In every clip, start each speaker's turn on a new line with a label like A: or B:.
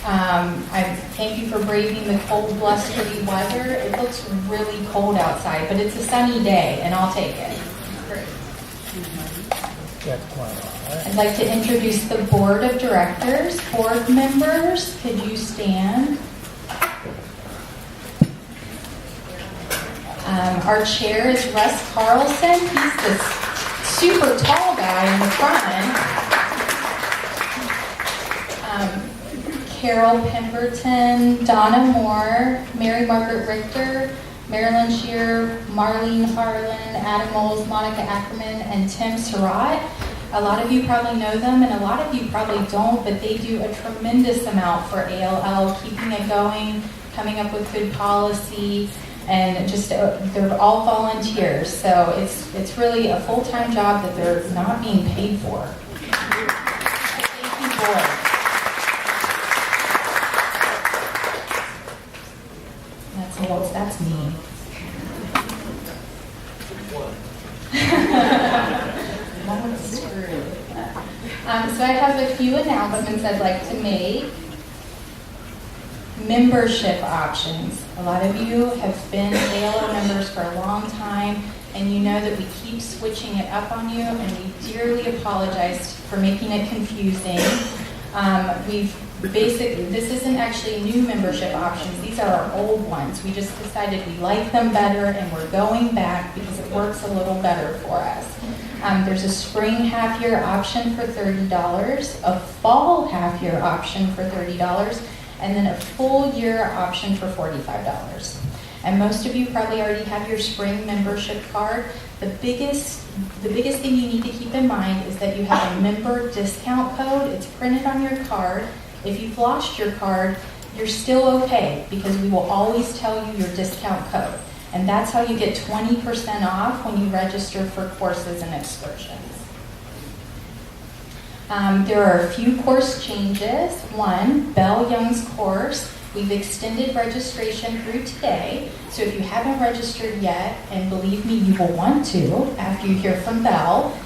A: I thank you for braving the cold, blustery weather. It looks really cold outside, but it's a sunny day, and I'll take it. I'd like to introduce the board of directors. Board members, could you stand? Our chair is Russ Carlson. He's this super tall guy in the front. Carol Pemberton, Donna Moore, Mary Margaret Richter, Marilyn Shear, Marlene Harlan, Adam Moles, Monica Ackerman, and Tim Surratt. A lot of you probably know them, and a lot of you probably don't, but they do a tremendous amount for ALL, keeping it going, coming up with good policy, and just they're all volunteers. So it's really a full-time job that they're not being paid for. Thank you, board. That's me. So I have a few announcements I'd like to make. Membership options. A lot of you have been ALO members for a long time, and you know that we keep switching it up on you, and we dearly apologize for making it confusing. This isn't actually new membership options. These are our old ones. We just decided we like them better, and we're going back because it works a little better for us. There's a spring half-year option for $30, a fall half-year option for $30, and then a full year option for $45. And most of you probably already have your spring membership card. The biggest thing you need to keep in mind is that you have a member discount code. It's printed on your card. If you've lost your card, you're still okay because we will always tell you your discount code. And that's how you get 20% off when you register for courses and excursions. There are a few course changes. One, Bell Young's course. We've extended registration through today. So if you haven't registered yet, and believe me, you will want to after you hear from Bell,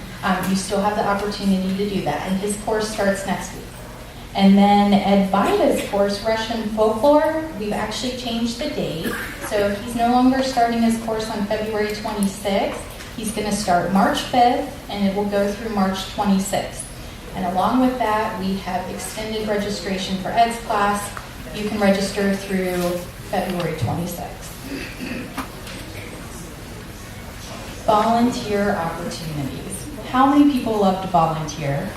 A: you still have the opportunity to do that. And his course starts next week. And then Ed Vida's course, Russian Folklore, we've actually changed the date. So he's no longer starting his course on February 26th. He's going to start March 5th, and it will go through March 26th. And along with that, we have extended registration for Ed's class. You can register through February 26th. Volunteer opportunities. How many people love to volunteer?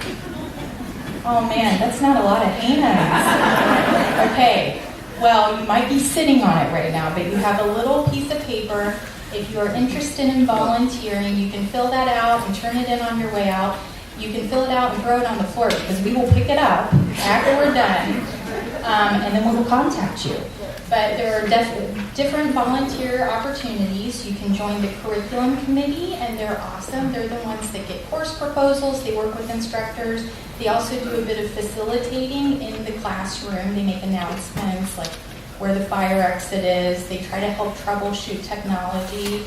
A: Oh man, that's not a lot of hands. Okay, well, you might be sitting on it right now, but you have a little piece of paper. If you are interested in volunteering, you can fill that out and turn it in on your way out. You can fill it out and throw it on the floor because we will pick it up after we're done, and then we will contact you. But there are different volunteer opportunities. You can join the curriculum committee, and they're awesome. They're the ones that get course proposals. They work with instructors. They also do a bit of facilitating in the classroom. They make announcements like where the fire exit is. They try to help troubleshoot technology.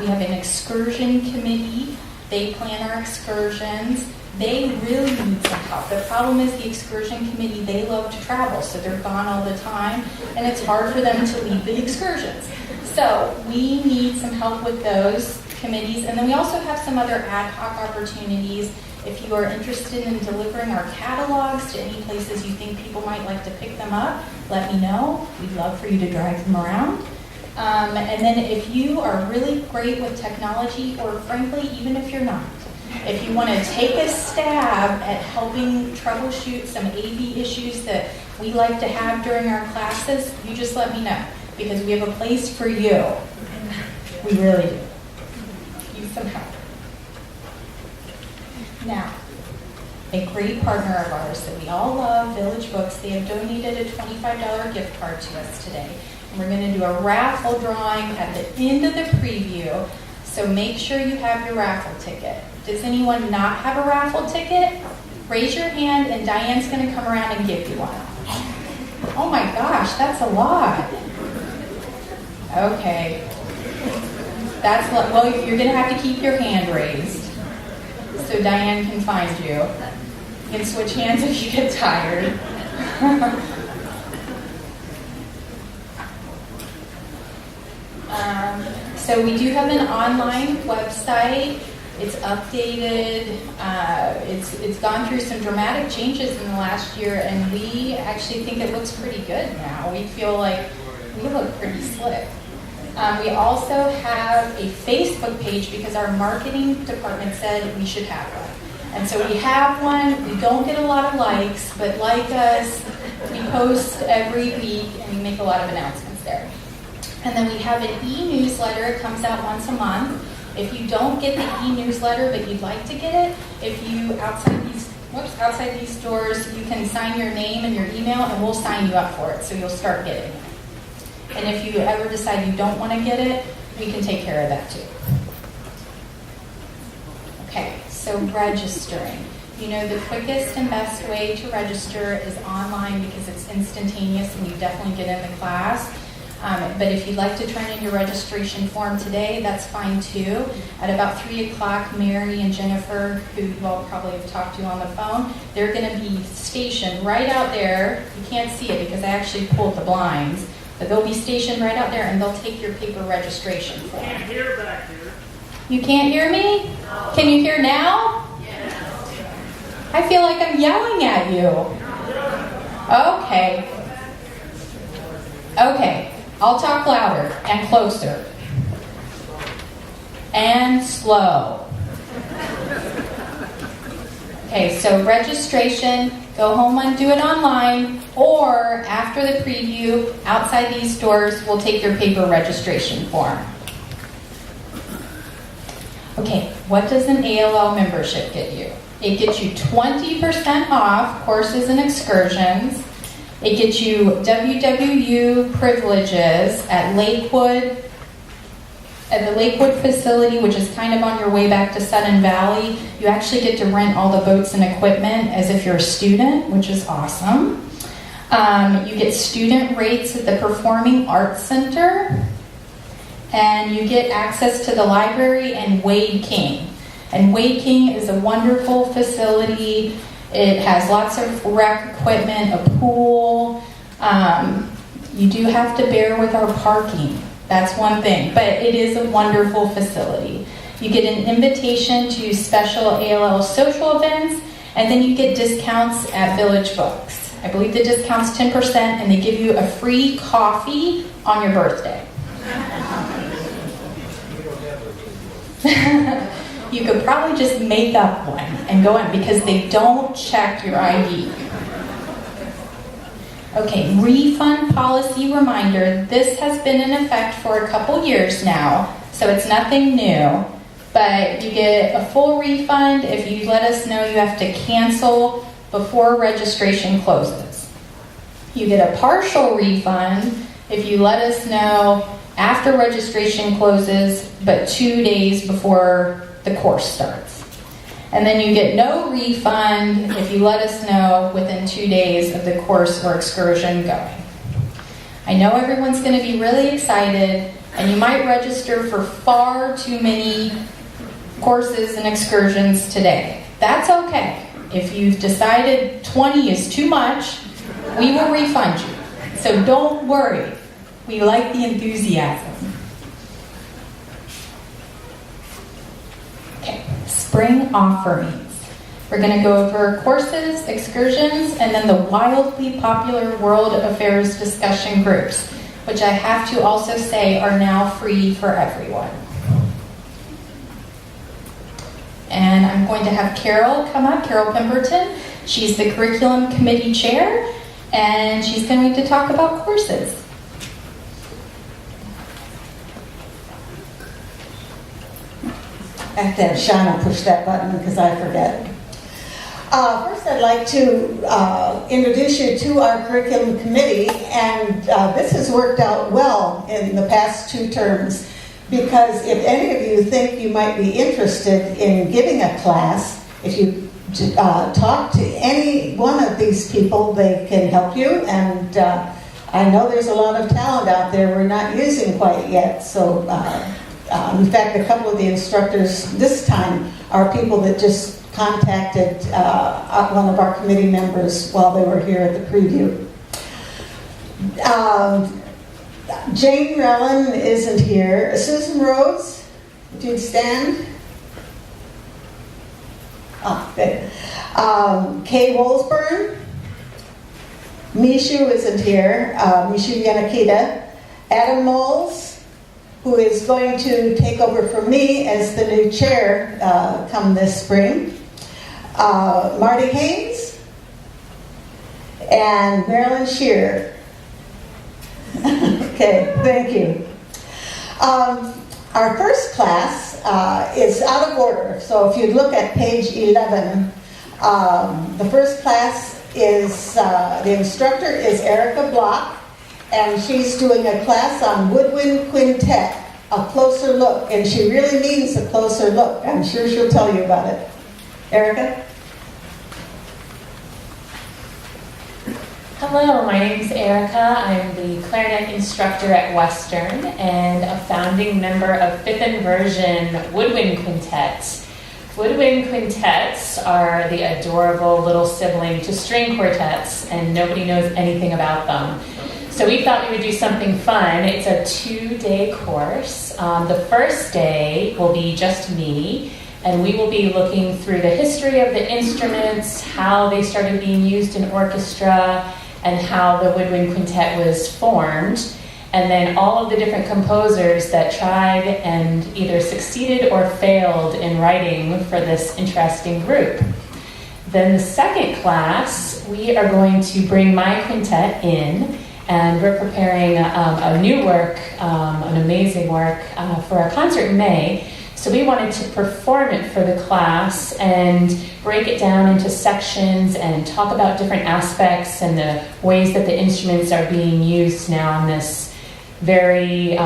A: We have an excursion committee. They plan our excursions. They really need some help. The problem is the excursion committee, they love to travel, so they're gone all the time, and it's hard for them to lead the excursions. So we need some help with those committees. And then we also have some other ad hoc opportunities. If you are interested in delivering our catalogs to any places you think people might like to pick them up, let me know. We'd love for you to drive them around. And then if you are really great with technology, or frankly, even if you're not, if you want to take a stab at helping troubleshoot some AV issues that we like to have during our classes, you just let me know, because we have a place for you. We really do. Use some help. Now, a great partner of ours that we all love, Village Books, they have donated a $25 gift card to us today. And we're going to do a raffle drawing at the end of the preview, so make sure you have your raffle ticket. Does anyone not have a raffle ticket? Raise your hand, and Diane's going to come around and give you one. Oh my gosh, that's a lot. Okay. Well, you're going to have to keep your hand raised so Diane can find you. You can switch hands if you get tired. So we do have an online website. It's updated. It's gone through some dramatic changes in the last year, and we actually think it looks pretty good now. We feel like we look pretty slick. We also have a Facebook page because our marketing department said we should have one. And so we have one. We don't get a lot of likes, but like us, we post every week and we make a lot of announcements there. And then we have an e-newsletter. It comes out once a month. If you don't get the e-newsletter but you'd like to get it, if you outside these doors, you can sign your name and your email and we'll sign you up for it, so you'll start getting it. And if you ever decide you don't want to get it, we can take care of that too. Okay, so registering. You know, the quickest and best way to register is online because it's instantaneous and you definitely get in the class. But if you'd like to turn in your registration form today, that's fine too. At about 3 o'clock, Mary and Jennifer, who you all probably have talked to on the phone, they're going to be stationed right out there. You can't see it because I actually pulled the blinds. But they'll be stationed right out there and they'll take your paper registration form.
B: Can't hear back here.
A: You can't hear me? No. Can you hear now?
B: Yes.
A: I feel like I'm yelling at you. Okay. Okay. I'll talk louder and closer. And slow. Okay, so registration, go home and do it online, or after the preview, outside these doors, we'll take your paper registration form. Okay, what does an ALL membership get you? It gets you 20% off courses and excursions. It gets you WWU privileges at Lakewood, at the Lakewood facility, which is kind of on your way back to Sudden Valley. You actually get to rent all the boats and equipment as if you're a student, which is awesome. You get student rates at the Performing Arts Center, and you get access to the library and Wade King. And Wade King is a wonderful facility. It has lots of rec equipment, a pool. You do have to bear with our parking. That's one thing, but it is a wonderful facility. You get an invitation to special ALL social events, and then you get discounts at Village Books. I believe the discount's 10%, and they give you a free coffee on your birthday. You could probably just make up one and go in because they don't check your ID. Okay, refund policy reminder. This has been in effect for a couple years now, so it's nothing new. But you get a full refund if you let us know you have to cancel before registration closes. You get a partial refund if you let us know after registration closes, but 2 days before the course starts. And then you get no refund if you let us know within 2 days of the course or excursion going. I know everyone's going to be really excited, and you might register for far too many courses and excursions today. That's okay. If you've decided 20 is too much, we will refund you. So don't worry. We like the enthusiasm. Okay, spring offerings. We're going to go over courses, excursions, and then the wildly popular World Affairs discussion groups, which I have to also say are now free for everyone. And I'm going to have Carol come up, Carol Pemberton. She's the curriculum committee chair, and she's going to talk about courses.
C: I have to have Shauna push that button because I forget. First, I'd like to introduce you to our curriculum committee, and this has worked out well in the past 2 terms, because if any of you think you might be interested in giving a class, if you talk to any one of these people, they can help you, and I know there's a lot of talent out there we're not using quite yet, so in fact, a couple of the instructors this time are people that just contacted one of our committee members while they were here at the preview. Jane Rellin isn't here. Susan Rhodes, would you stand? Oh, good. Kay Wolsburn. Mishu isn't here. Mishu Yanakita. Adam Moles, who is going to take over from me as the new chair come this spring. Marty Haynes. And Marilyn Shearer. Okay, thank you. Our first class is out of order, so if you look at page 11, the first class is, the instructor is Erica Block, and she's doing a class on Woodwind Quintet, a closer look, and she really means a closer look. I'm sure she'll tell you about it. Erica?
D: Hello, my name is Erica. I'm the clarinet instructor at Western and a founding member of 5th Inversion Woodwind Quintet. Woodwind Quintets are the adorable little sibling to string quartets, and nobody knows anything about them. So we thought we would do something fun. It's a 2-day course. The first day will be just me, and we will be looking through the history of the instruments, how they started being used in orchestra, and how the Woodwind Quintet was formed, and then all of the different composers that tried and either succeeded or failed in writing for this interesting group. Then the second class, we are going to bring my quintet in, and we're preparing a new work, an amazing work for a concert in May. So we wanted to perform it for the class and break it down into sections and talk about different aspects and the ways that the instruments are being used now in this very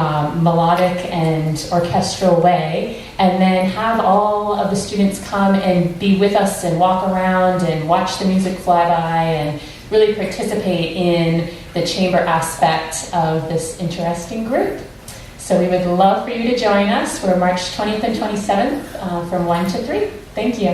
D: melodic and orchestral way, and then have all of the students come and be with us and walk around and watch the music fly by and really participate in the chamber aspect of this interesting group. So we would love for you to join us. We're March 20th and 27th from 1 to 3. Thank you.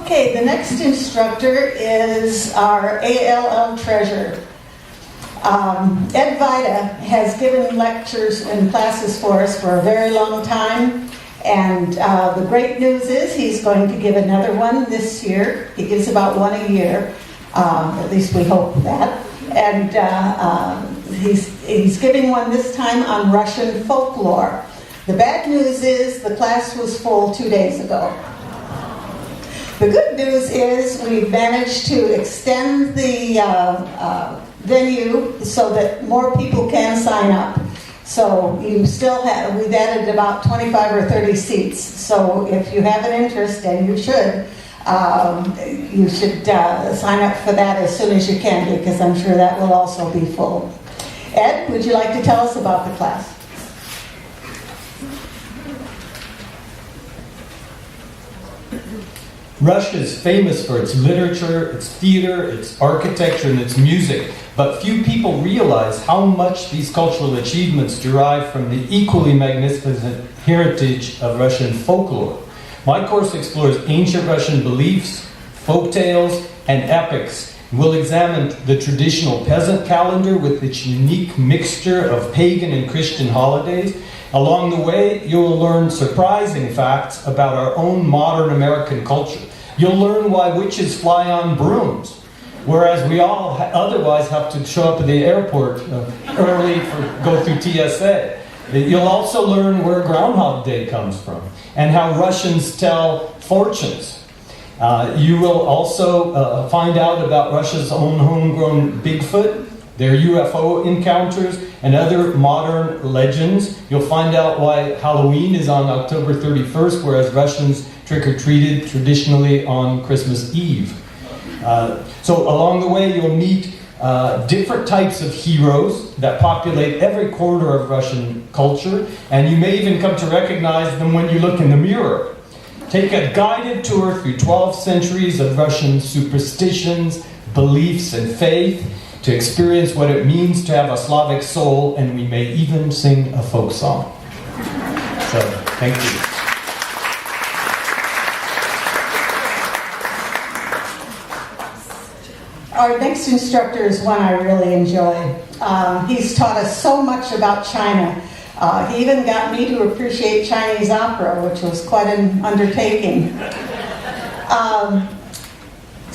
C: Okay, the next instructor is our ALL treasure. Ed Vida has given lectures and classes for us for a very long time, and the great news is he's going to give another one this year. He gives about one a year, at least we hope that. And he's giving one this time on Russian folklore. The bad news is the class was full 2 days ago. The good news is we've managed to extend the venue so that more people can sign up. So you still have, we've added about 25 or 30 seats. So if you have an interest, and you should sign up for that as soon as you can, because I'm sure that will also be full. Ed, would you like to tell us about the class?
E: Russia is famous for its literature, its theater, its architecture, and its music, but few people realize how much these cultural achievements derive from the equally magnificent heritage of Russian folklore. My course explores ancient Russian beliefs, folk tales, and epics. We'll examine the traditional peasant calendar with its unique mixture of pagan and Christian holidays. Along the way, you'll learn surprising facts about our own modern American culture. You'll learn why witches fly on brooms, whereas we all otherwise have to show up at the airport early go through TSA. You'll also learn where Groundhog Day comes from and how Russians tell fortunes. You will also find out about Russia's own homegrown Bigfoot, their UFO encounters, and other modern legends. You'll find out why Halloween is on October 31st, whereas Russians trick-or-treated traditionally on Christmas Eve. So along the way, you'll meet different types of heroes that populate every corner of Russian culture, and you may even come to recognize them when you look in the mirror. Take a guided tour through 12 centuries of Russian superstitions, beliefs, and faith to experience what it means to have a Slavic soul, and we may even sing a folk song. So, thank you.
C: Our next instructor is one I really enjoy. He's taught us so much about China. He even got me to appreciate Chinese opera, which was quite an undertaking.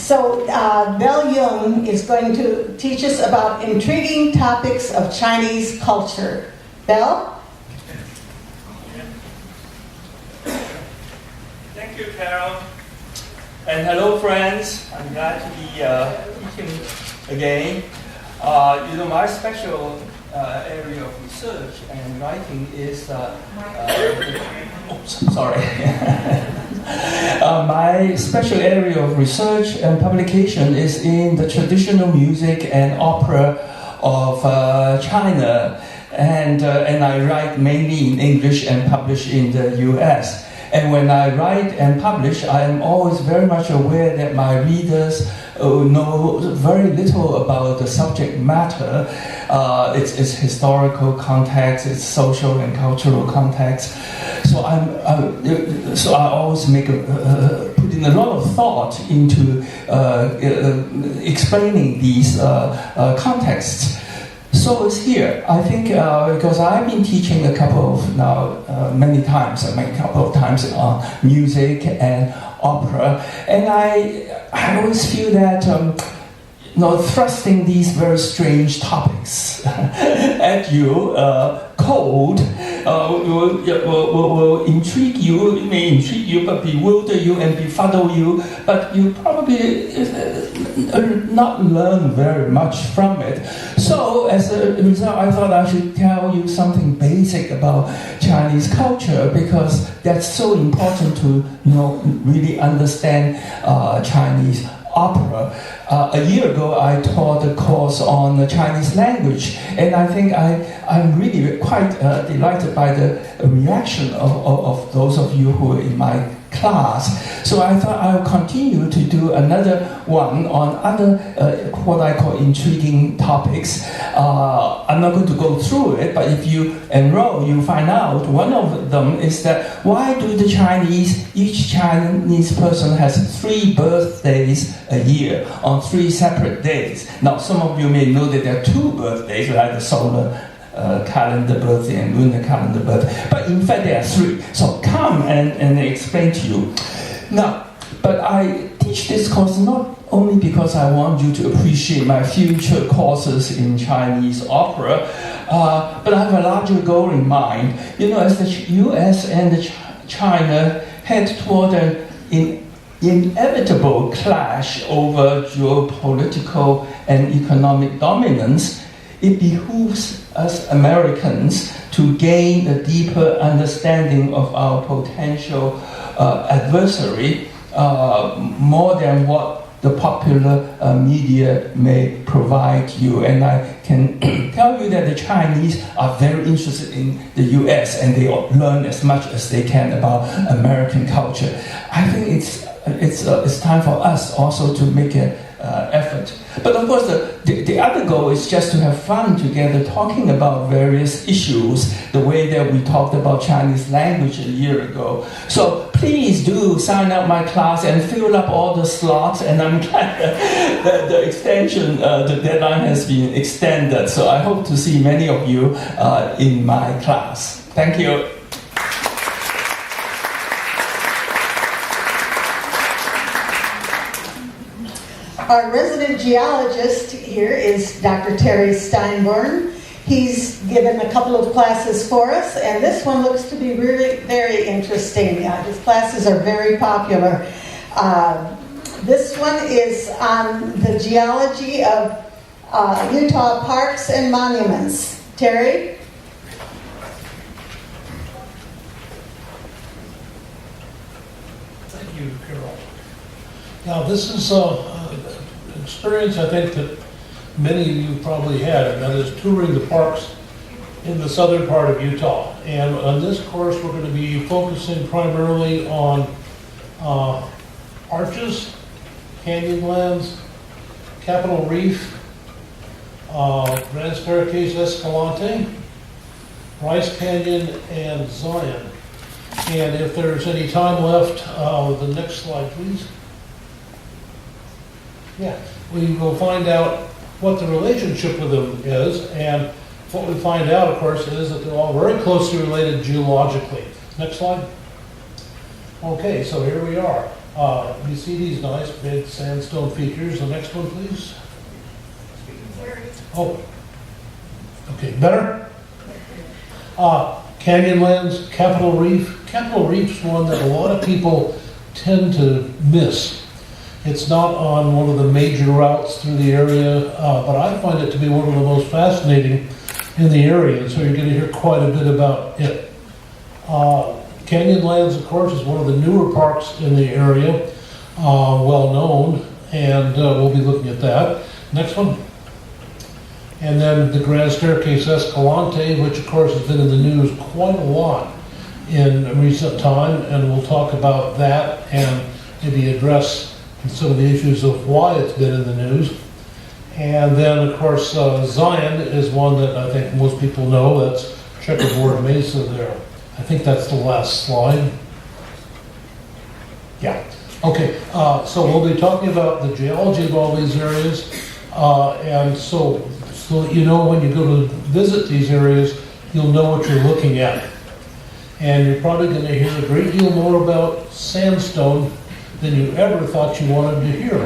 C: Bell Yung is going to teach us about intriguing topics of Chinese culture. Bell?
F: Thank you, Carol. And hello, friends. I'm glad to be teaching again. My special area of research and writing is my special area of research and publication is in the traditional music and opera of China, and I write mainly in English and publish in the U.S. And when I write and publish, I am always very much aware that my readers know very little about the subject matter, its historical context, its social and cultural context. So I always put in a lot of thought into explaining these contexts. So it's here. I think because I've been teaching many times on music and opera, and I always feel that thrusting these very strange topics at you cold will intrigue you. It may intrigue you, but bewilder you and befuddle you. But you probably not learn very much from it. So as a result, I thought I should tell you something basic about Chinese culture, because that's so important to really understand Chinese opera. A year ago, I taught a course on the Chinese language, and I think I'm really quite delighted by the reaction of those of you who are in my class. So I thought I'll continue to do another one on other what I call intriguing topics. I'm not going to go through it, but if you enroll, you find out one of them is that why do each Chinese person has 3 birthdays a year on 3 separate days. Now some of you may know that there are 2 birthdays, like the solar calendar birthday and lunar calendar birthday, but in fact there are 3. So come and explain to you. Now, but I teach this course not only because I want you to appreciate my future courses in Chinese opera, but I have a larger goal in mind. As the US and China head toward an inevitable clash over geopolitical and economic dominance, it behooves us Americans to gain a deeper understanding of our potential adversary, more than what the popular media may provide you. And I can tell you that the Chinese are very interested in the US, and they learn as much as they can about American culture. I think it's time for us also to make an effort. But of course, the other goal is just to have fun together, talking about various issues, the way that we talked about Chinese language a year ago. So please do sign up my class and fill up all the slots, and I'm glad that the deadline has been extended. So I hope to see many of you in my class. Thank you.
C: Our resident geologist here is Dr. Terry Steinborn. He's given a couple of classes for us, and this one looks to be really very interesting. His classes are very popular. This one is on the geology of Utah parks and monuments. Terry?
G: Thank you, Carol. Now, this is experience I think that many of you probably had, and that is touring the parks in the southern part of Utah. And on this course, we're going to be focusing primarily on arches, canyonlands, Capitol Reef, Grand Staircase Escalante, Bryce Canyon, and Zion. And if there's any time left, the next slide, please. Yeah, we will find out what the relationship with them is, and what we find out, of course, is that they're all very closely related geologically. Next slide. Okay, so here we are. You see these nice big sandstone features. The next one, please. Oh, okay, better? Canyonlands, Capitol Reef. Capitol Reef's one that a lot of people tend to miss. It's not on one of the major routes through the area, but I find it to be one of the most fascinating in the area, so you're going to hear quite a bit about it. Canyonlands, of course, is one of the newer parks in the area, well known, and we'll be looking at that. Next one. And then the Grand Staircase Escalante, which of course has been in the news quite a lot in recent time, and we'll talk about that and maybe address some of the issues of why it's been in the news. And then, of course, Zion is one that I think most people know. That's Checkerboard Mesa there. I think that's the last slide. Yeah. Okay, so we'll be talking about the geology of all these areas. And so that you know when you go to visit these areas, you'll know what you're looking at. And you're probably going to hear a great deal more about sandstone than you ever thought you wanted to hear.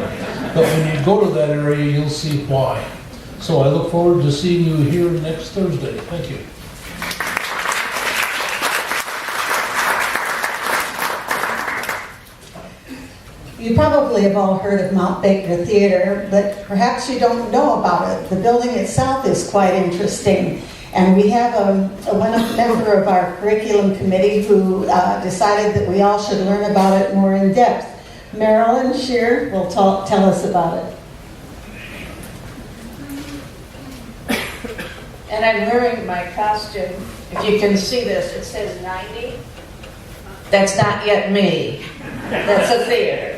G: But when you go to that area, you'll see why. So I look forward to seeing you here next Thursday. Thank you.
C: You probably have all heard of Mount Baker Theater, but perhaps you don't know about it. The building itself is quite interesting. And we have one member of our curriculum committee who decided that we all should learn about it more in depth. Marilyn Shear will tell us about it.
H: And I'm wearing my costume. If you can see this, it says 90. That's not yet me. That's a theater.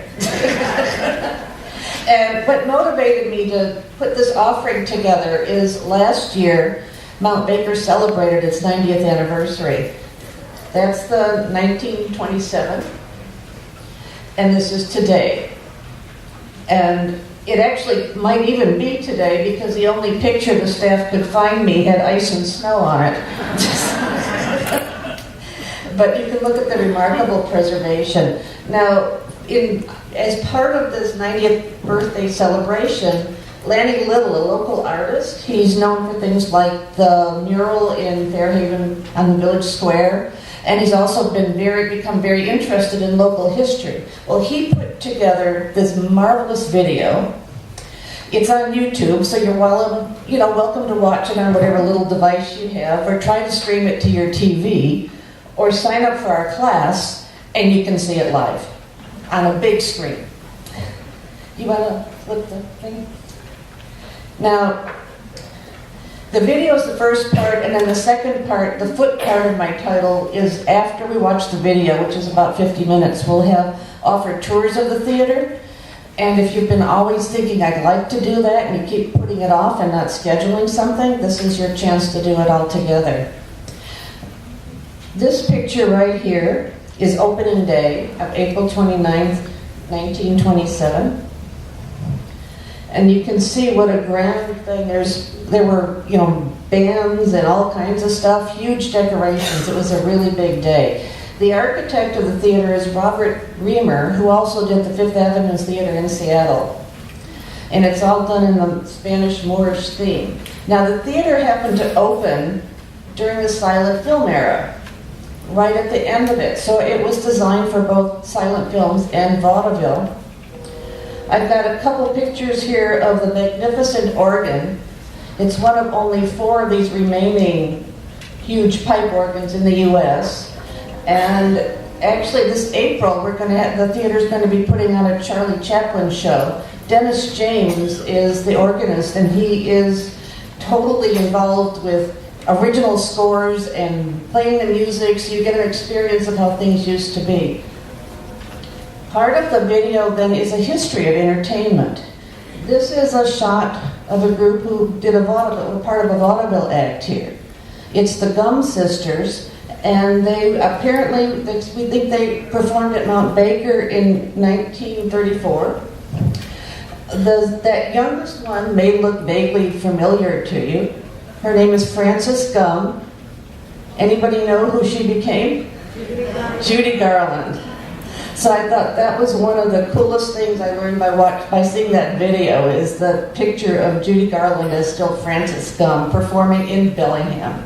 H: And what motivated me to put this offering together is last year, Mount Baker celebrated its 90th anniversary. That's the 1927, and this is today. And it actually might even be today because the only picture the staff could find me had ice and snow on it. But you can look at the remarkable preservation. Now, as part of this 90th birthday celebration, Lanny Little, a local artist, he's known for things like the mural in Fairhaven on the Village Square, and he's also become very interested in local history. Well, he put together this marvelous video. It's on YouTube, so you're welcome to watch it on whatever little device you have, or try to stream it to your TV, or sign up for our class, and you can see it live on a big screen. You want to flip the thing? Now, the video is the first part, and then the second part, the foot part of my title, is after we watch the video, which is about 50 minutes, we'll have offered tours of the theater. And if you've been always thinking, I'd like to do that, and you keep putting it off and not scheduling something, this is your chance to do it all together. This picture right here is opening day of April 29th, 1927. And you can see what a grand thing. There were, bands and all kinds of stuff, huge decorations. It was a really big day. The architect of the theater is Robert Reamer, who also did the Fifth Avenue Theater in Seattle. And it's all done in the Spanish Moorish theme. Now, the theater happened to open during the silent film era, right at the end of it. So it was designed for both silent films and vaudeville. I've got a couple pictures here of the magnificent organ. It's one of only 4 of these remaining huge pipe organs in the U.S. And actually this April, the theater's going to be putting on a Charlie Chaplin show. Dennis James is the organist, and he is totally involved with original scores and playing the music, so you get an experience of how things used to be. Part of the video then is a history of entertainment. This is a shot of a group who did part of a vaudeville act here. It's the Gum Sisters, and we think they performed at Mount Baker in 1934. That youngest one may look vaguely familiar to you. Her name is Frances Gum. Anybody know who she became? Judy Garland. So I thought that was one of the coolest things I learned by seeing that video, is the picture of Judy Garland as still Frances Gum performing in Bellingham.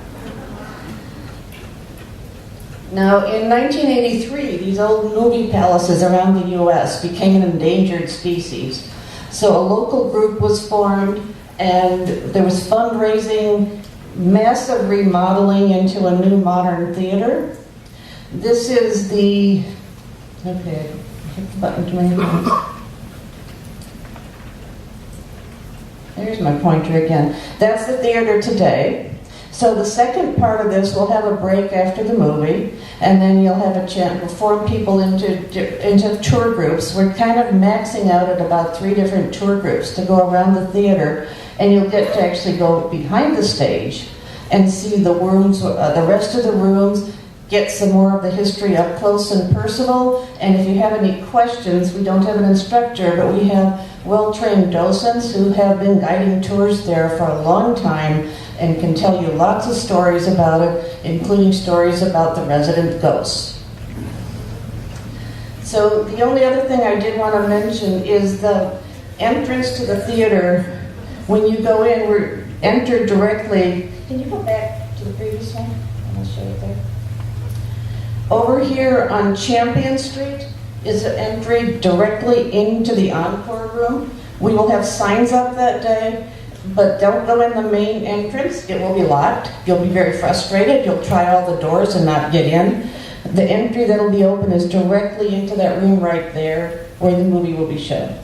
H: Now, in 1983, these old movie palaces around the U.S. became an endangered species. So a local group was formed, and there was fundraising, massive remodeling into a new modern theater. This is the, okay, hit the button too many times. There's my pointer again. That's the theater today. So the second part of this, we'll have a break after the movie, and then you'll have a chance to form people into tour groups. We're kind of maxing out at about 3 different tour groups to go around the theater, and you'll get to actually go behind the stage and see the rooms, the rest of the rooms, get some more of the history up close and personal. And if you have any questions, we don't have an instructor, but we have well-trained docents who have been guiding tours there for a long time and can tell you lots of stories about it, including stories about the resident ghosts. So the only other thing I did want to mention is the entrance to the theater. When you go in, we're entered directly. Can you go back to the previous one? I'll show it there. Over here on Champion Street is an entry directly into the Encore room. We will have signs up that day, but don't go in the main entrance. It will be locked. You'll be very frustrated. You'll try all the doors and not get in. The entry that'll be open is directly into that room right there where the movie will be shown.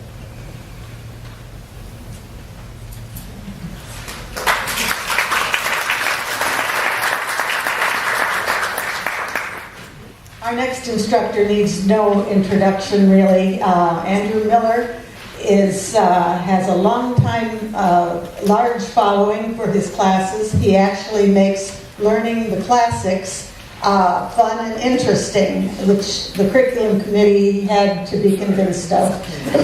C: Our next instructor needs no introduction, really. Andrew Miller has a long time, large following for his classes. He actually makes learning the classics fun and interesting, which the curriculum committee had to be convinced of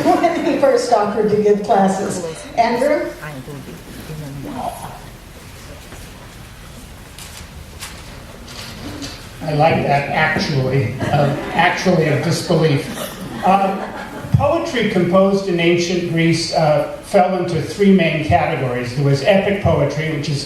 C: when he first offered to give classes. Andrew?
I: I like that actually of disbelief. Poetry composed in ancient Greece fell into 3 main categories. There was epic poetry, which is